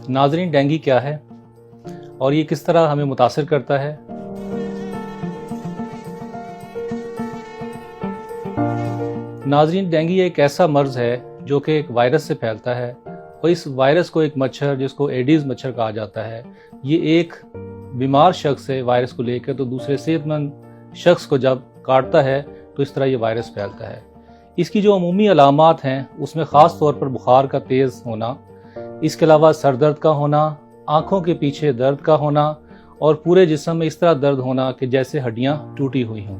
नाज़रीन, डेंगू क्या है और ये किस तरह हमें मुतासिर करता है? नाज़रीन, डेंगू एक ऐसा मर्ज़ है जो कि एक वायरस से फैलता है और इस वायरस को एक मच्छर, जिसको एडीज़ मच्छर कहा जाता है, ये एक बीमार शख्स से वायरस को लेकर तो दूसरे सेहतमंद शख्स को जब काटता है तो इस तरह ये वायरस फैलता है। इसकी जो अमूमी अलामात हैं उसमें ख़ास तौर पर बुखार का तेज़ होना, इसके अलावा सर दर्द का होना, आँखों के पीछे दर्द का होना और पूरे जिस्म में इस तरह दर्द होना कि जैसे हड्डियाँ टूटी हुई हों,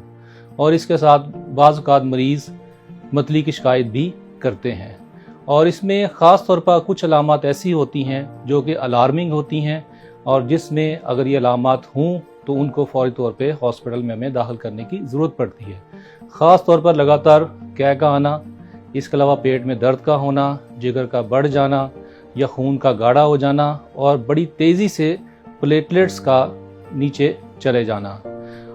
और इसके साथ बाज़ औक़ात मरीज़ मतली की शिकायत भी करते हैं। और इसमें ख़ास तौर पर कुछ अलामात ऐसी होती हैं जो कि अलार्मिंग होती हैं और जिसमें अगर ये अलामात हों तो उनको फ़ौरी तौर पे हॉस्पिटल में हमें दाखिल करने की ज़रूरत पड़ती है। ख़ास तौर पर लगातार कै का आना, इसके अलावा पेट में दर्द का होना, जिगर का बढ़ जाना या खून का गाढ़ा हो जाना और बड़ी तेज़ी से प्लेटलेट्स का नीचे चले जाना।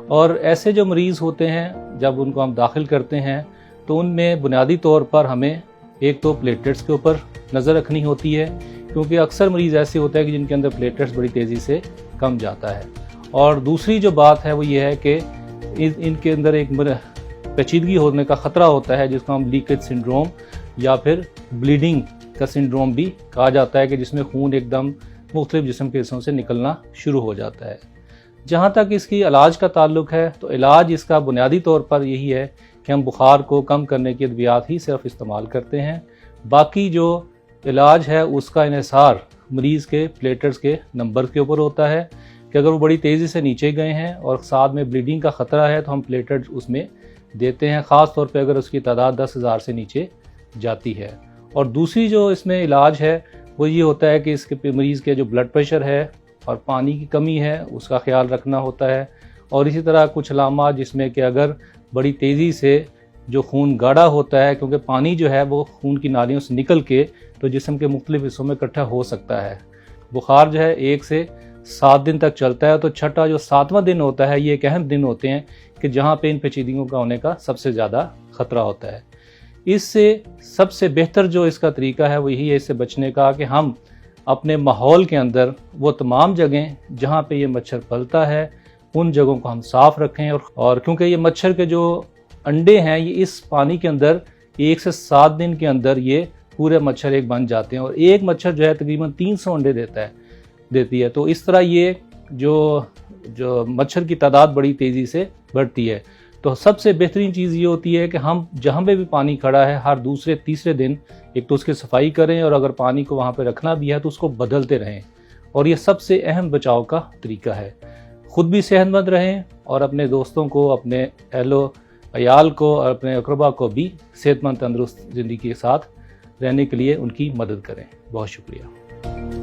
और ऐसे जो मरीज़ होते हैं जब उनको हम दाखिल करते हैं तो उनमें बुनियादी तौर पर हमें एक तो प्लेटलेट्स के ऊपर नज़र रखनी होती है, क्योंकि अक्सर मरीज़ ऐसे होते हैं कि जिनके अंदर प्लेटलेट्स बड़ी तेज़ी से कम जाता है। और दूसरी जो बात है वो ये है कि इनके अंदर एक पेचीदगी होने का ख़तरा होता है, जिसको हम लीकेज सिंड्रोम या फिर ब्लीडिंग का सिंड्रोम भी कहा जाता है, कि जिसमें खून एकदम मुख्तलिफ जिस्म के हिस्सों से निकलना शुरू हो जाता है। जहाँ तक इसकी इलाज का ताल्लुक है तो इलाज इसका बुनियादी तौर पर यही है कि हम बुखार को कम करने की अद्वियात ही सिर्फ इस्तेमाल करते हैं। बाकी जो इलाज है उसका इन्हिसार मरीज़ के प्लेटलेट्स के नंबर के ऊपर होता है कि अगर वो बड़ी तेज़ी से नीचे गए हैं और साथ में ब्लीडिंग का ख़तरा है तो हम प्लेटलेट्स उसमें देते हैं, ख़ास तौर पे अगर उसकी तादाद 10,000 से नीचे जाती है। और दूसरी जो इसमें इलाज है वो ये होता है कि इसके मरीज़ के जो ब्लड प्रेशर है और पानी की कमी है उसका ख्याल रखना होता है। और इसी तरह कुछ अलामात जिसमें कि अगर बड़ी तेज़ी से जो खून गाढ़ा होता है, क्योंकि पानी जो है वो खून की नालियों से निकल के तो जिस्म के मुख्तलिफ हिस्सों में इकट्ठा हो सकता है। बुखार जो है 1 से 7 दिन तक चलता है, तो छठा जो 7वां दिन होता है ये एक अहम दिन होते हैं कि जहाँ पे इन पेचीदगियों का होने का सबसे ज़्यादा ख़तरा होता है। इससे सबसे बेहतर जो इसका तरीका है वो यही है इससे बचने का, कि हम अपने माहौल के अंदर वो तमाम जगहें जहाँ पे ये मच्छर पलता है उन जगहों को हम साफ़ रखें। और क्योंकि ये मच्छर के जो अंडे हैं ये इस पानी के अंदर 1 से 7 दिन के अंदर ये पूरे मच्छर एक बन जाते हैं और एक मच्छर जो है तकरीबन 300 अंडे देती है। तो इस तरह ये जो मच्छर की तादाद बड़ी तेज़ी से बढ़ती है। तो सबसे बेहतरीन चीज़ ये होती है कि हम जहाँ पे भी पानी खड़ा है हर दूसरे तीसरे दिन एक तो उसकी सफाई करें, और अगर पानी को वहाँ पे रखना भी है तो उसको बदलते रहें। और ये सबसे अहम बचाव का तरीका है। ख़ुद भी सेहतमंद रहें और अपने दोस्तों को, अपने अहलो अयाल को और अपने अक़रबा को भी सेहतमंद तंदुरुस्त ज़िंदगी के साथ रहने के लिए उनकी मदद करें। बहुत शुक्रिया।